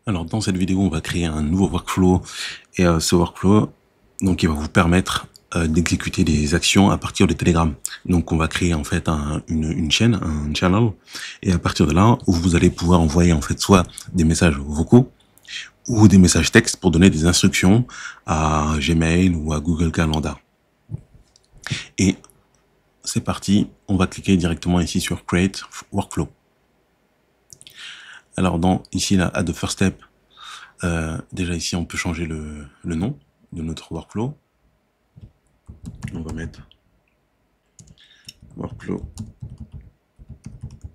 Alors dans cette vidéo, on va créer un nouveau workflow et ce workflow, donc il va vous permettre d'exécuter des actions à partir de Telegram. Donc on va créer en fait une chaîne, un channel, et à partir de là, vous allez pouvoir envoyer en fait soit des messages vocaux ou des messages textes pour donner des instructions à Gmail ou à Google Calendar. Et c'est parti, on va cliquer directement ici sur Create Workflow. Alors dans ici là, Add the First Step, déjà ici on peut changer le nom de notre workflow. On va mettre workflow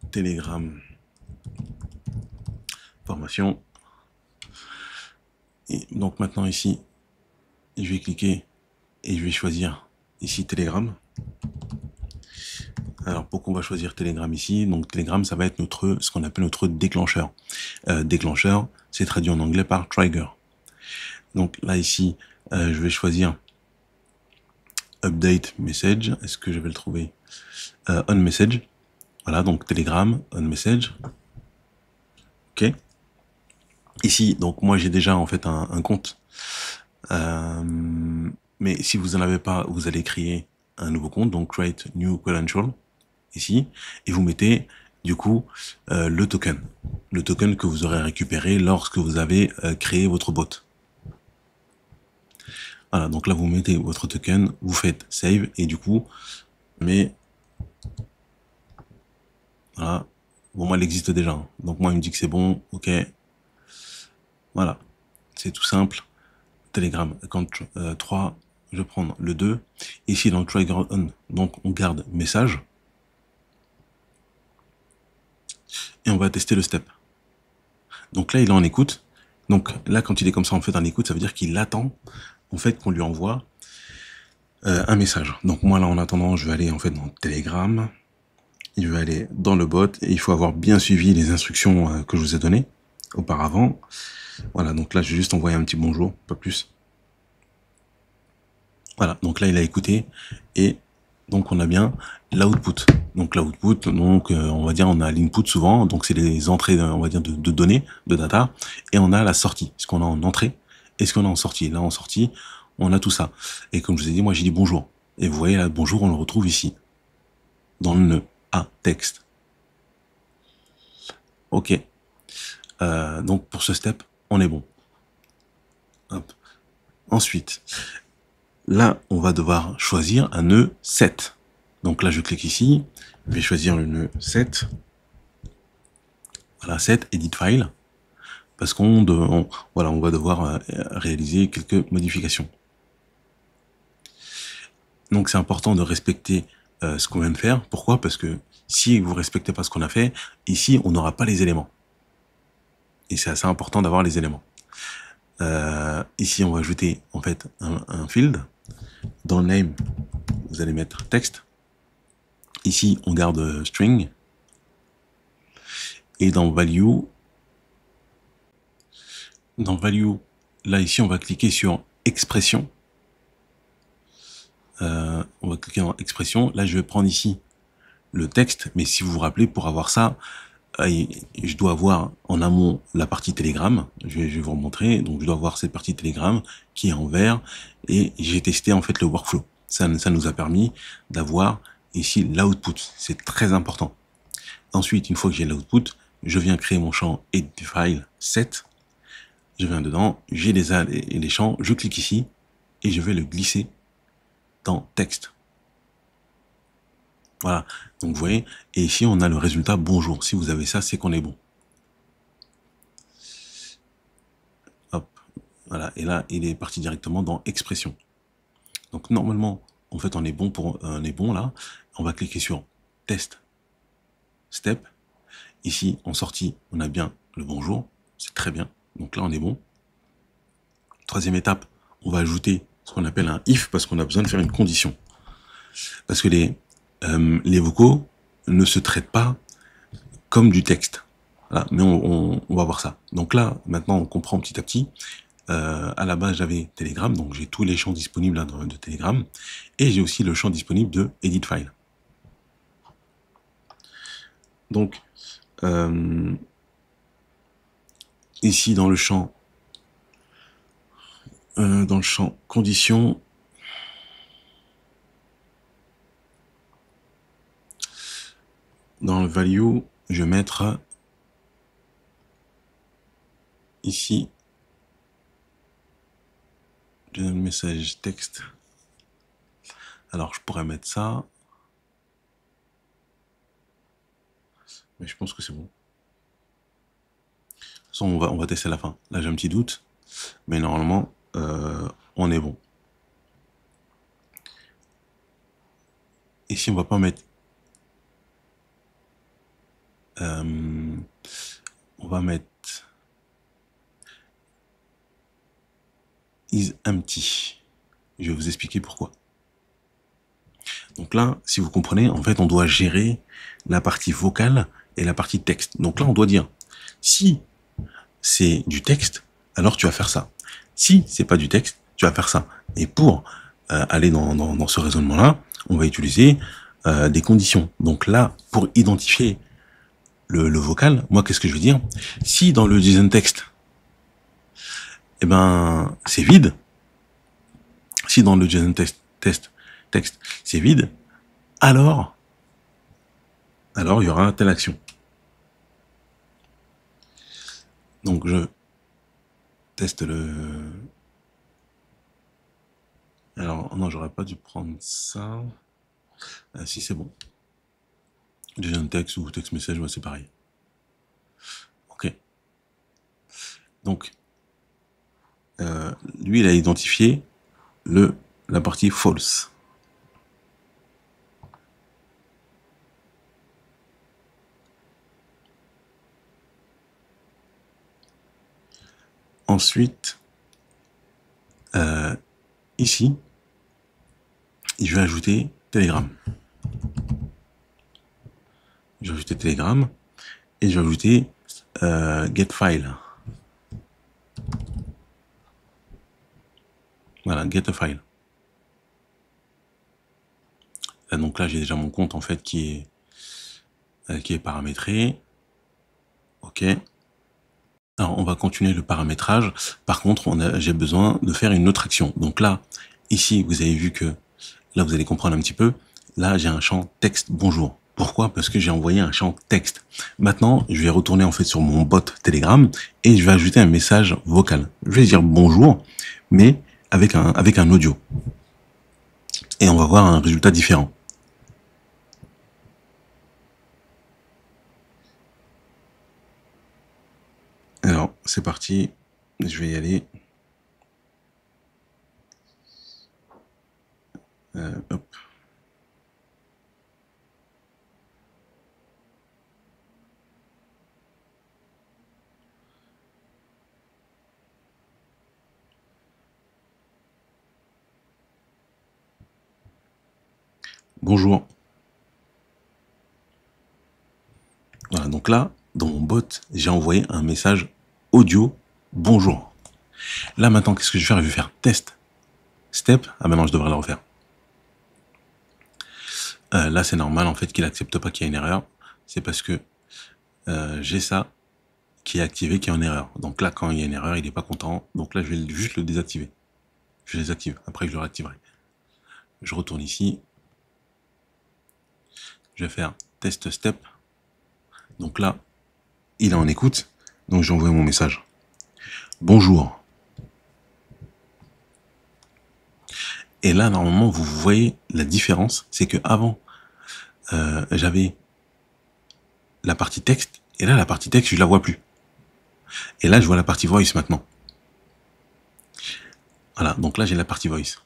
Telegram formation. Et donc maintenant ici, je vais cliquer et je vais choisir ici Telegram. Alors pourquoi on va choisir Telegram ici? Donc Telegram, ça va être notre, ce qu'on appelle notre déclencheur. Déclencheur, c'est traduit en anglais par trigger. Donc là ici, je vais choisir update message. Est-ce que je vais le trouver? On message. Voilà, donc Telegram, on message. Ok. Ici, donc moi j'ai déjà en fait un compte. Mais si vous n'en avez pas, vous allez créer un nouveau compte, donc create new credential ici, et vous mettez du coup le token que vous aurez récupéré lorsque vous avez créé votre bot. Voilà, donc là vous mettez votre token, vous faites save, et du coup, mais voilà, bon moi elle existe déjà, hein. Donc moi il me dit que c'est bon, ok, voilà, c'est tout simple. Telegram, account 3, je vais prendre le 2, ici dans trigger on, donc on garde message, et on va tester le step. Donc là, il est en écoute. Donc là, quand il est comme ça, en fait, en écoute, ça veut dire qu'il attend, en fait, qu'on lui envoie un message. Donc moi, là, en attendant, je vais aller, en fait, dans Telegram. Je vais aller dans le bot, et il faut avoir bien suivi les instructions que je vous ai données auparavant. Voilà, donc là, je vais juste envoyer un petit bonjour, pas plus. Voilà, donc là, il a écouté, et donc on a bien l'output. Donc l'output, donc on va dire on a l'input souvent, donc c'est les entrées, on va dire de données, de data, et on a la sortie, ce qu'on a en entrée et ce qu'on a en sortie. Là en sortie, on a tout ça. Et comme je vous ai dit, moi j'ai dit bonjour. Et vous voyez là, bonjour, on le retrouve ici, dans le A texte. Ok. Donc pour ce step, on est bon. Hop. Ensuite, là, on va devoir choisir un nœud 7. Donc là, je clique ici, je vais choisir le nœud 7. Voilà, 7, edit file, parce qu'on voilà, on va devoir réaliser quelques modifications. Donc c'est important de respecter ce qu'on vient de faire. Pourquoi? Parce que si vous respectez pas ce qu'on a fait, ici, on n'aura pas les éléments. Et c'est assez important d'avoir les éléments. Ici, on va ajouter en fait un field. Dans le name, vous allez mettre texte. Ici, on garde string. Et dans value, là ici, on va cliquer sur expression. On va cliquer dans expression. Là, je vais prendre ici le texte, mais si vous vous rappelez, pour avoir ça, je dois avoir en amont la partie Telegram. Je vais vous montrer. Donc, je dois avoir cette partie Telegram qui est en vert, et j'ai testé en fait le workflow. Ça nous a permis d'avoir ici l'output. C'est très important. Ensuite, une fois que j'ai l'output, je viens créer mon champ editFile 7. Je viens dedans, j'ai les champs, je clique ici et je vais le glisser dans texte. Voilà, donc vous voyez, et ici on a le résultat bonjour. Si vous avez ça, c'est qu'on est bon. Hop, voilà, et là il est parti directement dans expression. Donc normalement, en fait, on est bon là. On va cliquer sur test step. Ici, en sortie, on a bien le bonjour, c'est très bien. Donc là, on est bon. Troisième étape, on va ajouter ce qu'on appelle un if, parce qu'on a besoin de faire une condition. Parce que les vocaux ne se traitent pas comme du texte. Voilà, mais on va voir ça. Donc là, maintenant, on comprend petit à petit. À la base, j'avais Telegram, donc j'ai tous les champs disponibles là, de Telegram, et j'ai aussi le champ disponible de Edit File. Donc, ici dans le champ conditions, dans le value, je vais mettre ici le message texte. Alors je pourrais mettre ça, mais je pense que c'est bon. De toute façon, on va tester à la fin. Là j'ai un petit doute, mais normalement on est bon. Ici on va pas mettre on va mettre is empty. Je vais vous expliquer pourquoi. Donc là, si vous comprenez, en fait, on doit gérer la partie vocale et la partie texte. Donc là, on doit dire, si c'est du texte, alors tu vas faire ça. Si c'est pas du texte, tu vas faire ça. Et pour aller dans ce raisonnement-là, on va utiliser des conditions. Donc là, pour identifier le vocal, moi, qu'est-ce que je veux dire? Si dans le JSON texte, eh ben, c'est vide. Si dans le JSON texte, c'est vide, alors il y aura telle action. Donc je teste le... Alors non, j'aurais pas dû prendre ça. Si c'est bon. JSON texte ou text message, ouais, c'est pareil. Ok. Donc lui, il a identifié la partie false. Ensuite, ici, je vais ajouter Telegram. Je vais ajouter Telegram et je vais ajouter getFile. Voilà, getFile. Donc là, j'ai déjà mon compte en fait qui est paramétré. Ok. Alors, on va continuer le paramétrage. Par contre, j'ai besoin de faire une autre action. Donc là, ici, vous avez vu que, là, vous allez comprendre un petit peu. Là, j'ai un champ texte bonjour. Pourquoi? Parce que j'ai envoyé un champ texte. Maintenant, je vais retourner en fait sur mon bot Telegram et je vais ajouter un message vocal. Je vais dire bonjour, mais avec un audio. Et on va voir un résultat différent. Alors, c'est parti. Je vais y aller. Hop. Bonjour. Voilà, donc là, dans mon bot, j'ai envoyé un message audio bonjour. Là, maintenant, qu'est-ce que je vais faire? Je vais faire test step. Ah, maintenant, je devrais le refaire. Là, c'est normal, en fait, qu'il accepte pas qu'il y ait une erreur. C'est parce que j'ai ça qui est activé, qui est en erreur. Donc là, quand il y a une erreur, il n'est pas content. Donc là, je vais juste le désactiver. Je le désactive. Après, je le réactiverai. Je retourne ici. Je vais faire test step. Donc là, il est en écoute. Donc, j'ai envoyé mon message. Bonjour. Et là, normalement, vous voyez la différence. C'est que avant, j'avais la partie texte. Et là, la partie texte, je la vois plus. Et là, je vois la partie voice maintenant. Voilà, donc là, j'ai la partie voice.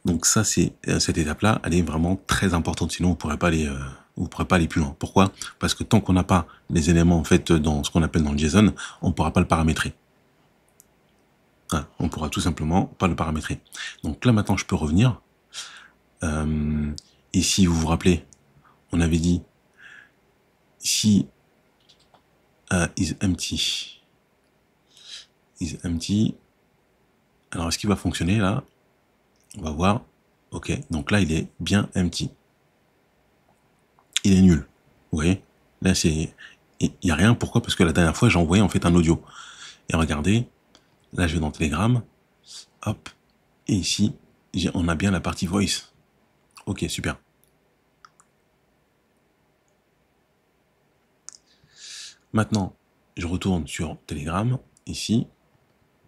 Donc ça, c'est cette étape-là, elle est vraiment très importante. Sinon, vous pourrez pas aller plus loin. Pourquoi? Parce que tant qu'on n'a pas les éléments en fait dans ce qu'on appelle dans le JSON, on ne pourra pas le paramétrer. Voilà, on pourra tout simplement pas le paramétrer. Donc là, maintenant, je peux revenir. Et si vous vous rappelez, on avait dit si is empty. Is empty. Alors, est-ce qu'il va fonctionner là? On va voir. Ok, donc là, il est bien empty. Il est nul. Vous voyez? Là, il n'y a rien. Pourquoi? Parce que la dernière fois, j'ai envoyé en fait un audio. Et regardez, là, je vais dans Telegram. Hop. Et ici, on a bien la partie voice. Ok, super. Maintenant, je retourne sur Telegram. Ici,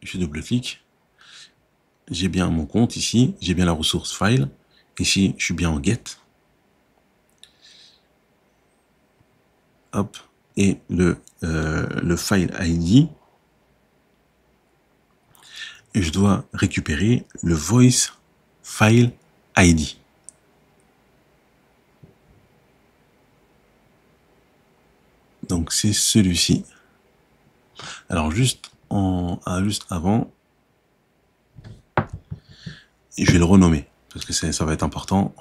je double-clique. J'ai bien mon compte ici. J'ai bien la ressource file. Ici, je suis bien en get. Hop. Et le file ID, je dois récupérer le voice file ID. Donc c'est celui-ci. Alors juste avant, je vais le renommer parce que ça va être important.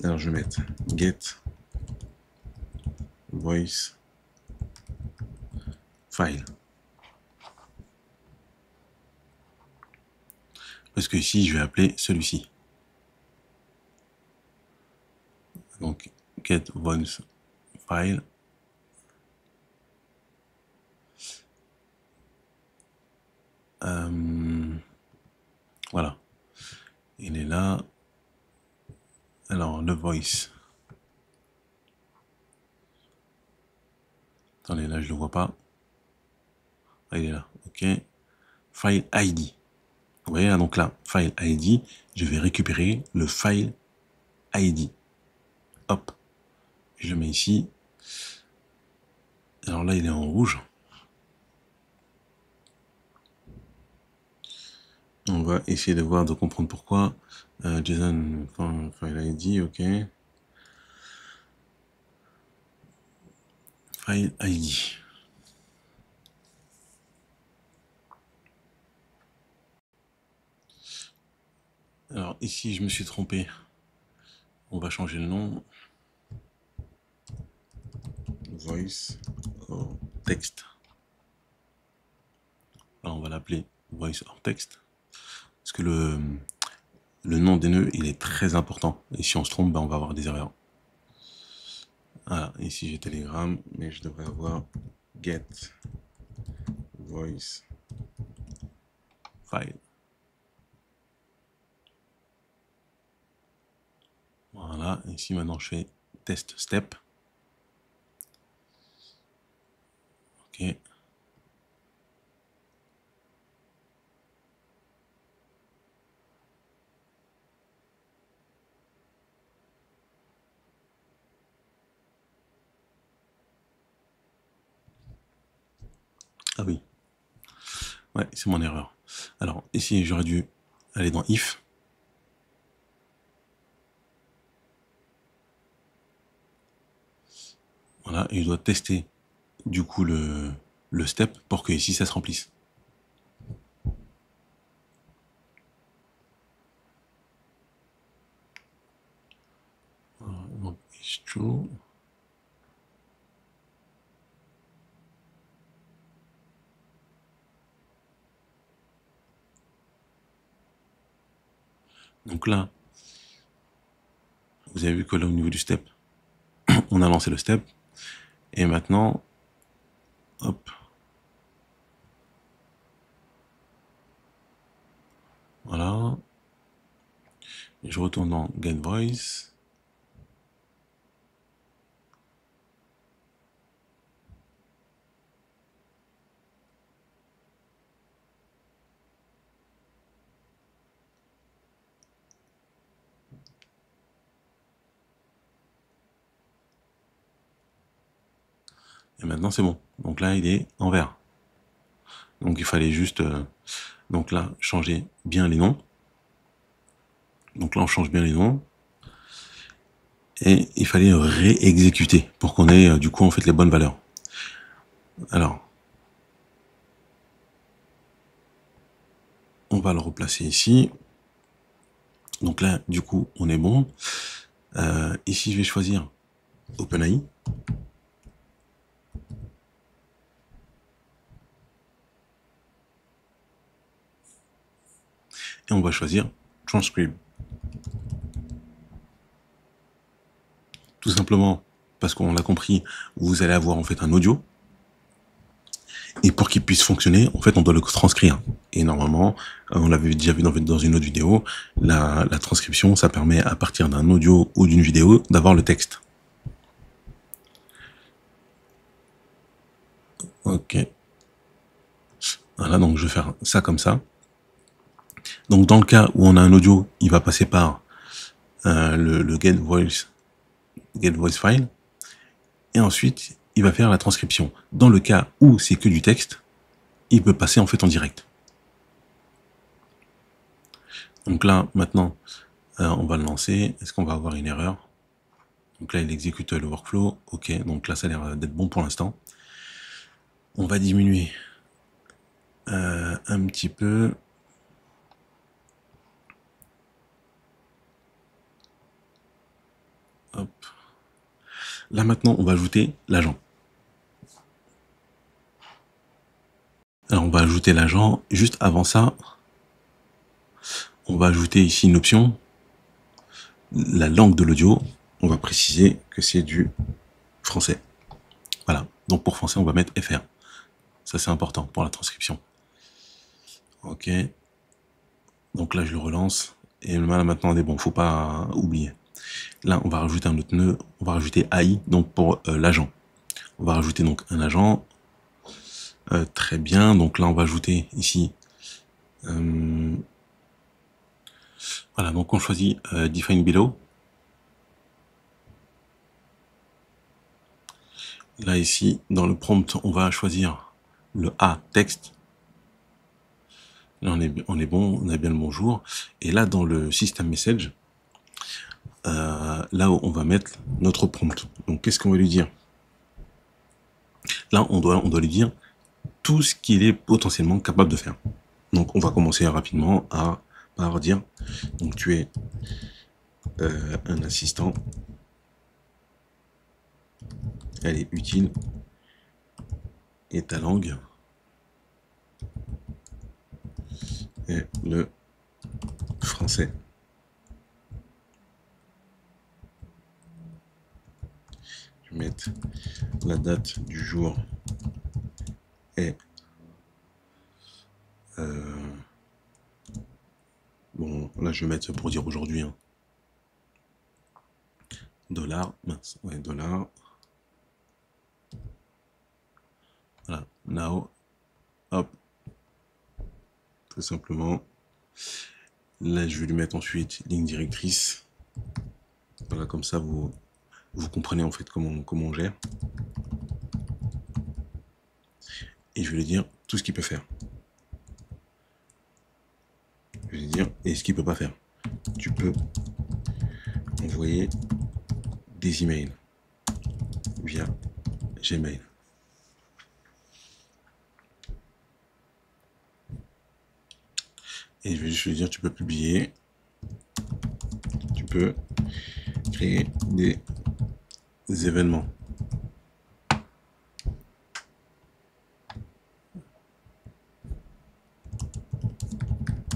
Alors je vais mettre get voice file. Parce que ici je vais appeler celui-ci. Donc get voice file. Voilà. Il est là. Alors le voice. Attendez, là je le vois pas. Ah, il est là. Ok. File ID. Vous voyez là, donc là, file ID, je vais récupérer le file ID. Hop. Je le mets ici. Alors là, il est en rouge. On va essayer de voir, de comprendre pourquoi. JSON file ID, ok. File ID. Alors ici, je me suis trompé. On va changer le nom. Voice or text. Alors on va l'appeler voice or text. Parce que le nom des nœuds, il est très important. Et si on se trompe, ben, on va avoir des erreurs. Voilà, ici j'ai Telegram, mais je devrais avoir get voice file. Voilà, ici maintenant je fais test step. Ok. Ah oui. Ouais, c'est mon erreur. Alors, ici, j'aurais dû aller dans if. Voilà, et je dois tester du coup le step pour que ici ça se remplisse. Voilà, donc, it's true. Donc là, vous avez vu que là au niveau du step, on a lancé le step. Et maintenant, hop. Voilà. Je retourne dans Get Voice. Et maintenant c'est bon. Donc là il est en vert. Donc il fallait juste donc là changer bien les noms. Donc là on change bien les noms. Et il fallait réexécuter pour qu'on ait du coup en fait les bonnes valeurs. Alors on va le replacer ici. Donc là du coup on est bon. Ici je vais choisir OpenAI. Et on va choisir Transcribe. Tout simplement parce qu'on l'a compris, vous allez avoir en fait un audio. Et pour qu'il puisse fonctionner, en fait, on doit le transcrire. Et normalement, on l'avait déjà vu dans une autre vidéo, la transcription, ça permet à partir d'un audio ou d'une vidéo d'avoir le texte. Ok. Voilà, donc je vais faire ça comme ça. Donc dans le cas où on a un audio, il va passer par le get voice file. Et ensuite, il va faire la transcription. Dans le cas où c'est que du texte, il peut passer en fait en direct. Donc là, maintenant, on va le lancer. Est-ce qu'on va avoir une erreur? Donc là, il exécute le workflow. Ok, donc là, ça a l'air d'être bon pour l'instant. On va diminuer un petit peu. Hop. Là, maintenant, on va ajouter l'agent. Alors, on va ajouter l'agent. Juste avant ça, on va ajouter ici une option. La langue de l'audio, on va préciser que c'est du français. Voilà. Donc, pour français, on va mettre FR. Ça, c'est important pour la transcription. Ok. Donc là, je le relance. Et là, maintenant, on est bon. Faut pas oublier. Là, on va rajouter un autre nœud. On va rajouter AI, donc pour l'agent. On va rajouter donc un agent. Très bien. Donc là, on va ajouter ici. Voilà. Donc on choisit Define Below. Là, ici, dans le prompt, on va choisir le A texte. Là, on est bon. On a bien le bonjour. Et là, dans le system message, là où on va mettre notre prompt. Donc, qu'est-ce qu'on va lui dire? Là, on doit lui dire tout ce qu'il est potentiellement capable de faire. Donc, on va commencer rapidement par dire, donc tu es un assistant, elle est utile, et ta langue est le français. Je vais mettre la date du jour est bon, là je vais mettre pour dire aujourd'hui, hein. Dollar, mince, ouais, dollar. Voilà, now, hop, tout simplement. Là, je vais lui mettre ensuite ligne directrice. Voilà, comme ça, vous comprenez en fait comment on gère. Et je vais lui dire tout ce qu'il peut faire. Je vais lui dire, et ce qu'il peut pas faire. Tu peux envoyer des emails via Gmail. Et je vais juste lui dire, tu peux publier, tu peux créer des événements.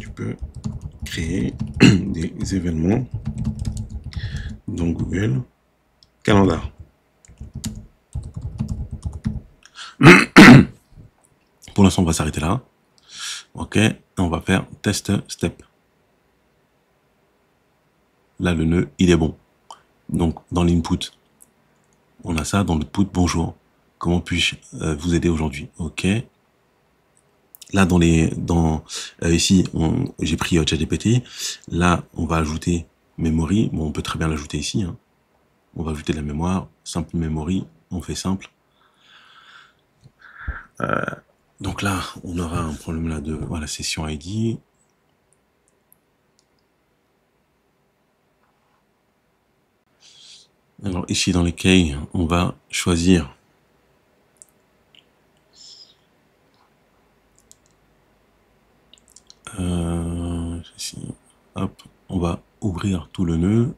Tu peux créer des événements dans Google Calendar. Pour l'instant, on va s'arrêter là. Ok, on va faire test step. Là, le nœud, il est bon. Donc, dans l'input, on a ça. Dans l'output, bonjour. Comment puis-je vous aider aujourd'hui? Ok. Là, ici, j'ai pris ChatGPT. Là, on va ajouter memory. Bon, on peut très bien l'ajouter ici, hein. On va ajouter de la mémoire. Simple memory. On fait simple. Donc là, on aura un problème là de voilà, session ID. Alors ici, dans les keys, on va choisir ici, hop, on va ouvrir tout le nœud.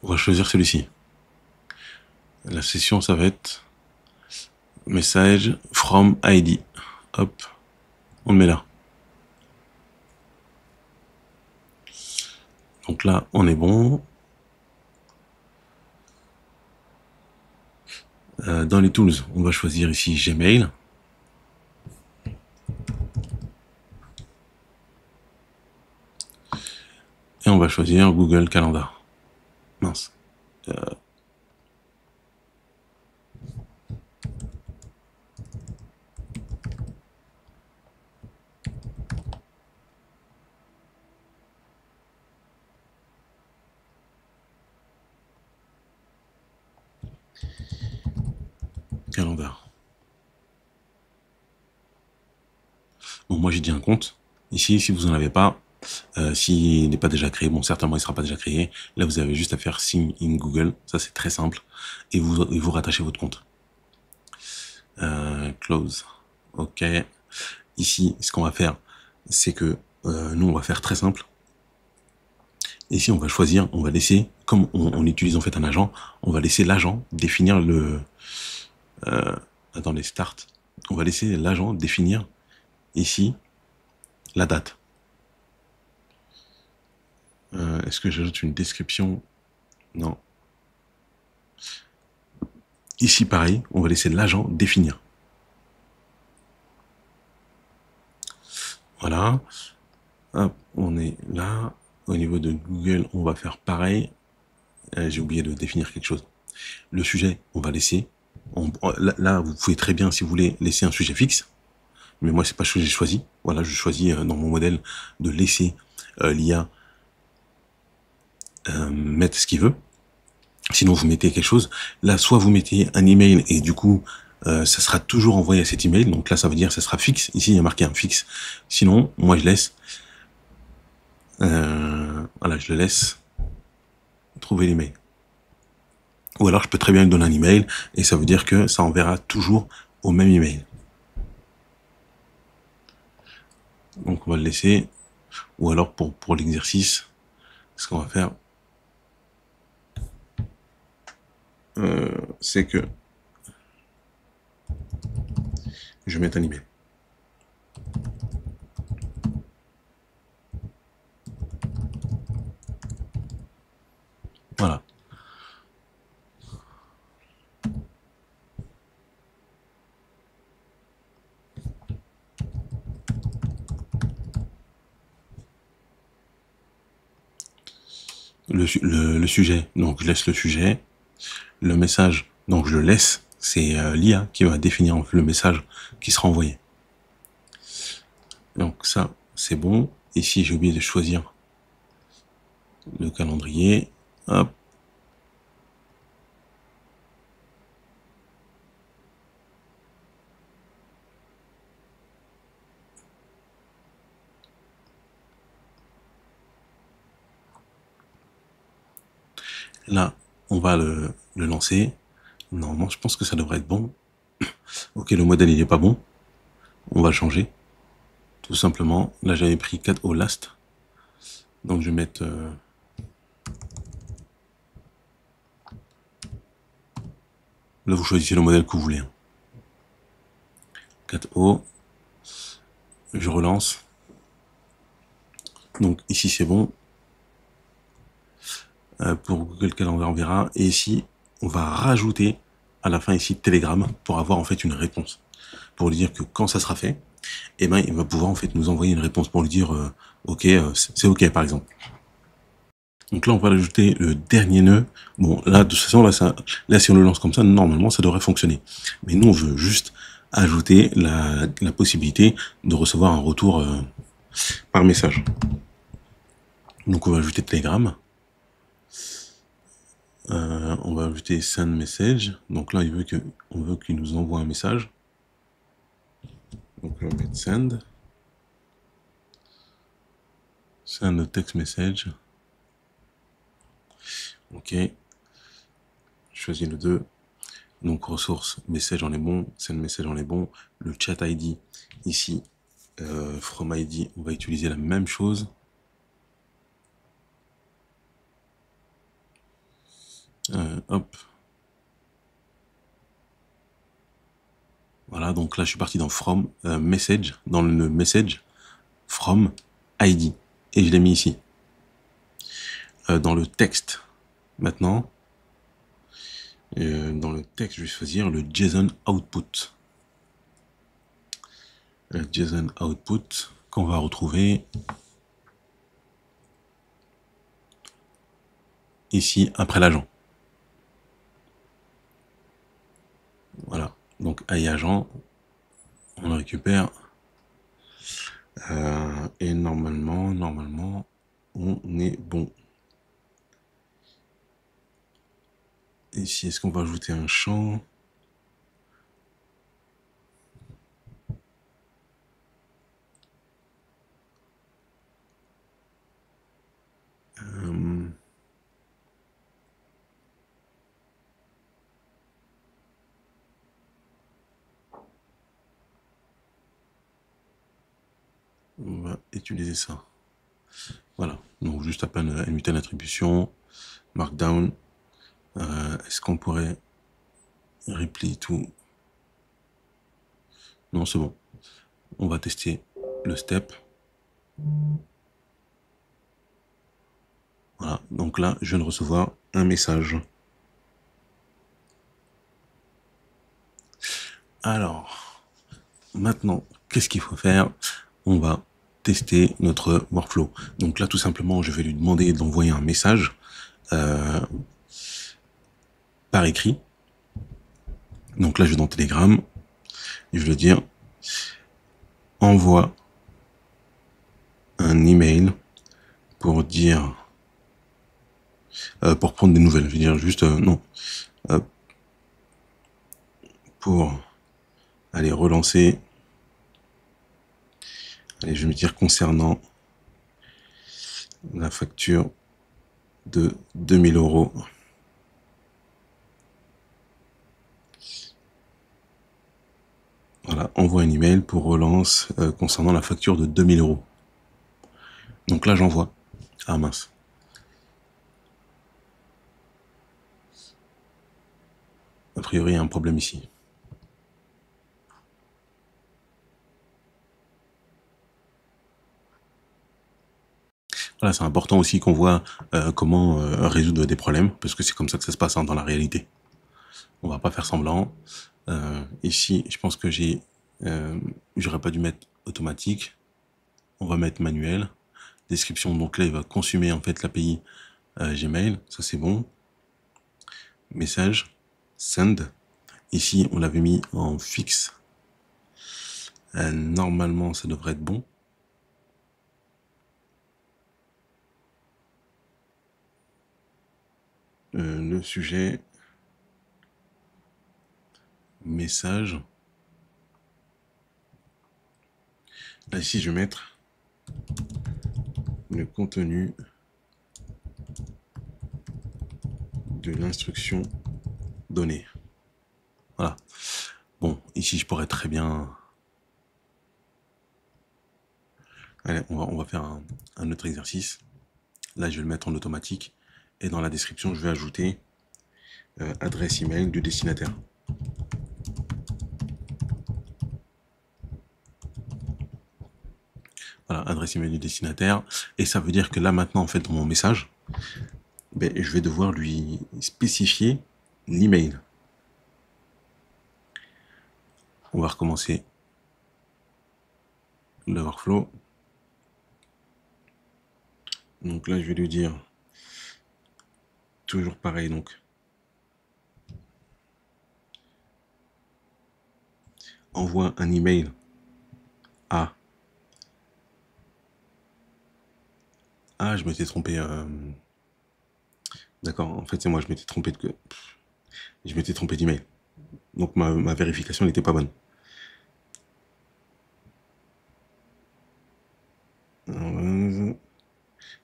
On va choisir celui-ci. La session, ça va être message from ID. Hop, on le met là. Donc là, on est bon. Dans les tools, on va choisir ici Gmail. Et on va choisir Google Calendar. Mince. Calendar. Bon, moi j'ai dit un compte. Ici, si vous n'en avez pas, s'il n'est pas déjà créé, bon, certainement il ne sera pas déjà créé. Là, vous avez juste à faire Sign in Google. Ça, c'est très simple. Et vous rattachez votre compte. Close. OK. Ici, ce qu'on va faire, c'est que nous, on va faire très simple. Ici, on va choisir, on va laisser, comme on utilise en fait un agent, on va laisser l'agent définir le... attendez, start. On va laisser l'agent définir ici la date. Est-ce que j'ajoute une description? Non. Ici, pareil, on va laisser l'agent définir. Voilà. Hop, on est là. Au niveau de Google, on va faire pareil. J'ai oublié de définir quelque chose. Le sujet, on va laisser. Là, vous pouvez très bien, si vous voulez, laisser un sujet fixe. Mais moi, c'est pas ce que j'ai choisi. Voilà, je choisis dans mon modèle de laisser l'IA mettre ce qu'il veut. Sinon, vous mettez quelque chose. Là, soit vous mettez un email et du coup, ça sera toujours envoyé à cet email. Donc là, ça veut dire que ça sera fixe. Ici, il y a marqué un fixe. Sinon, moi, je laisse. Voilà, je le laisse trouver l'email. Ou alors, je peux très bien lui donner un email et ça veut dire que ça enverra toujours au même email. Donc, on va le laisser. Ou alors, pour l'exercice, ce qu'on va faire, c'est que je vais mettre un email. Voilà. Le sujet, donc je laisse le sujet. Le message, donc je le laisse. C'est l'IA qui va définir le message qui sera envoyé. Donc ça, c'est bon. Ici, j'ai oublié de choisir le calendrier. Hop. Là, on va le lancer. Normalement, je pense que ça devrait être bon. Ok, le modèle, il n'est pas bon. On va le changer. Tout simplement. Là, j'avais pris 4 au last. Donc, je vais mettre... Là, vous choisissez le modèle que vous voulez. 4O. Je relance. Donc, ici, c'est bon. Pour Google Calendar, on verra. Et ici, on va rajouter à la fin ici Telegram pour avoir en fait une réponse. Pour lui dire que quand ça sera fait, eh ben, il va pouvoir en fait nous envoyer une réponse pour lui dire ok, c'est ok par exemple. Donc là, on va ajouter le dernier nœud. Bon, là, de toute façon, là, si on le lance comme ça, normalement, ça devrait fonctionner. Mais nous, on veut juste ajouter la possibilité de recevoir un retour par message. Donc, on va ajouter Telegram. On va ajouter send message. Donc là, on veut qu'il nous envoie un message. Donc on va mettre send. Send text message. Ok. Je choisis le 2. Donc ressource, message on est bon. Send message on est bon. Le chat ID ici, from ID, on va utiliser la même chose. Hop. Voilà, donc là, je suis parti dans From Message, dans le Message, From ID. Et je l'ai mis ici. Dans le texte, maintenant, dans le texte, je vais choisir le JSON Output. Le JSON Output qu'on va retrouver ici, après l'agent. Voilà, donc AI agent, on le récupère. Et normalement, on est bon. Ici, est-ce qu'on va ajouter un champ? On va utiliser ça. Voilà, donc juste à peine une telle attribution, markdown. Est-ce qu'on pourrait replier tout? Non, c'est bon. On va tester le step. Voilà, donc là, je viens de recevoir un message. Alors, maintenant, qu'est-ce qu'il faut faire? On va tester notre workflow. Donc là, tout simplement, je vais lui demander d'envoyer un message par écrit. Donc là, je vais dans Telegram et je vais dire envoie un email pour dire pour prendre des nouvelles. Je vais dire juste non pour aller relancer. Allez, je vais me dire concernant la facture de 2000 €. Voilà, envoie un email pour relance concernant la facture de 2000 €. Donc là, j'envoie. Ah mince. A priori, il y a un problème ici. Voilà, c'est important aussi qu'on voit comment résoudre des problèmes, parce que c'est comme ça que ça se passe dans la réalité. On va pas faire semblant. Ici, je pense que j'aurais pas dû mettre automatique. On va mettre manuel. Description, donc là, il va consumer en fait l'API Gmail. Ça, c'est bon. Message, send. Ici, on l'avait mis en fixe. Normalement, ça devrait être bon. Le sujet, message. Là, ici, je vais mettre le contenu de l'instruction donnée. Voilà. Bon, ici, je pourrais très bien... Allez, on va faire un autre exercice. Là, je vais le mettre en automatique. Et dans la description, je vais ajouter adresse email du destinataire. Voilà, adresse email du destinataire. Et ça veut dire que là, maintenant, en fait, dans mon message, ben, je vais devoir lui spécifier l'email. On va recommencer le workflow. Donc là, je vais lui dire toujours pareil. Donc, envoie un email à... Ah, je m'étais trompé. D'accord, en fait, c'est moi, je m'étais trompé d'email. Donc, ma vérification n'était pas bonne.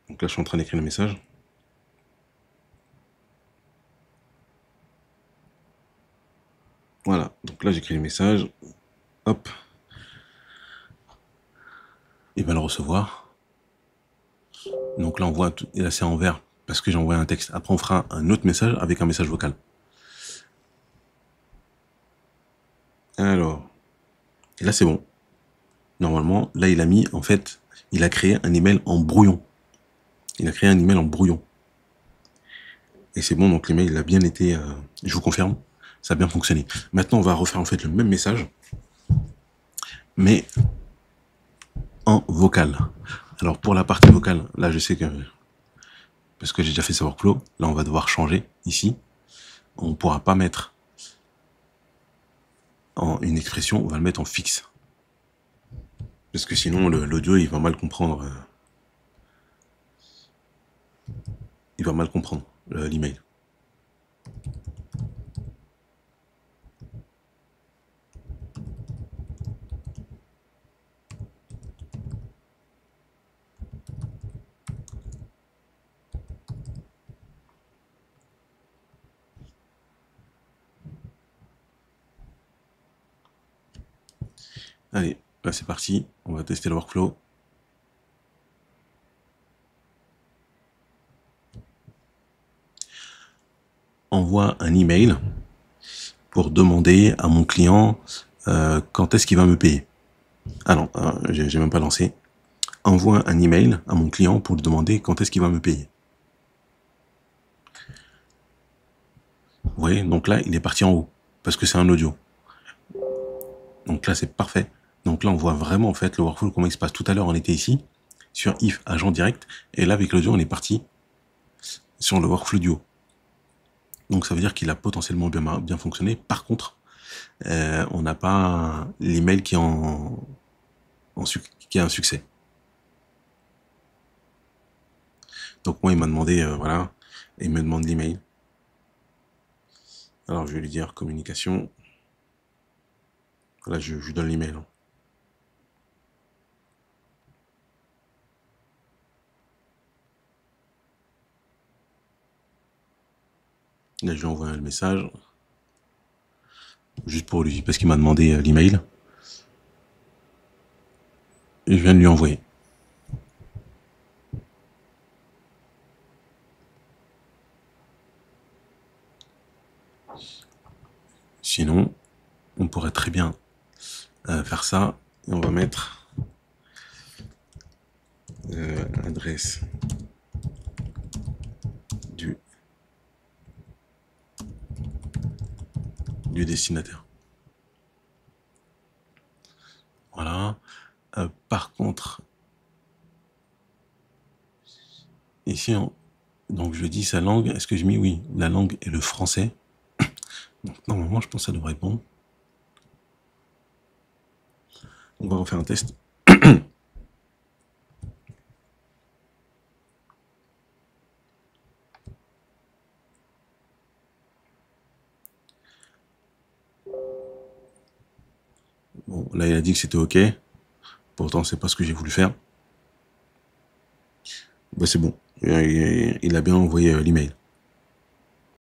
Donc là, je suis en train d'écrire le message. Voilà, donc là, j'écris le message. Hop. Il va le recevoir. Donc là, on voit, et là, c'est en vert parce que j'ai envoyé un texte. Après, on fera un autre message avec un message vocal. Alors, et là, c'est bon. Normalement, là, il a mis, en fait, il a créé un email en brouillon. Il a créé un email en brouillon. Et c'est bon, donc l'email, il a bien été, je vous confirme, ça a bien fonctionné. Maintenant, on va refaire, en fait, le même message, mais en vocal. Alors, pour la partie vocale, là, je sais que, parce que j'ai déjà fait ce workflow, là, on va devoir changer, ici. On ne pourra pas mettre en une expression, on va le mettre en fixe. Parce que sinon, l'audio, il va mal comprendre. Il va mal comprendre l'email. Allez, là c'est parti, on va tester le workflow. Envoie un email pour demander à mon client quand est-ce qu'il va me payer. Ah non, j'ai même pas lancé. Envoie un email à mon client pour lui demander quand est-ce qu'il va me payer. Vous voyez, donc là, il est parti en haut, parce que c'est un audio. Donc là, c'est parfait. Donc là, on voit vraiment en fait le workflow, comment il se passe. Tout à l'heure, on était ici, sur if agent direct, et là, avec l'audio, on est parti sur le workflow du haut. Donc ça veut dire qu'il a potentiellement bien fonctionné. Par contre, on n'a pas l'email qui qui a un succès. Donc moi, il m'a demandé, voilà, et il me demande l'email. Alors je vais lui dire communication. Là, je lui donne l'email. Là, je lui envoie le message. Juste pour lui, parce qu'il m'a demandé l'email. Et je viens de lui envoyer. Sinon, on pourrait très bien faire ça. Et on va mettre l'adresse du destinataire. Voilà. Par contre, ici, donc je dis sa langue. Est-ce que je mets oui, la langue est le français. Donc normalement, je pense que ça devrait être bon. On va refaire un test. Bon, là, il a dit que c'était OK. Pourtant, c'est pas ce que j'ai voulu faire. Ben, c'est bon. Il a bien envoyé l'email.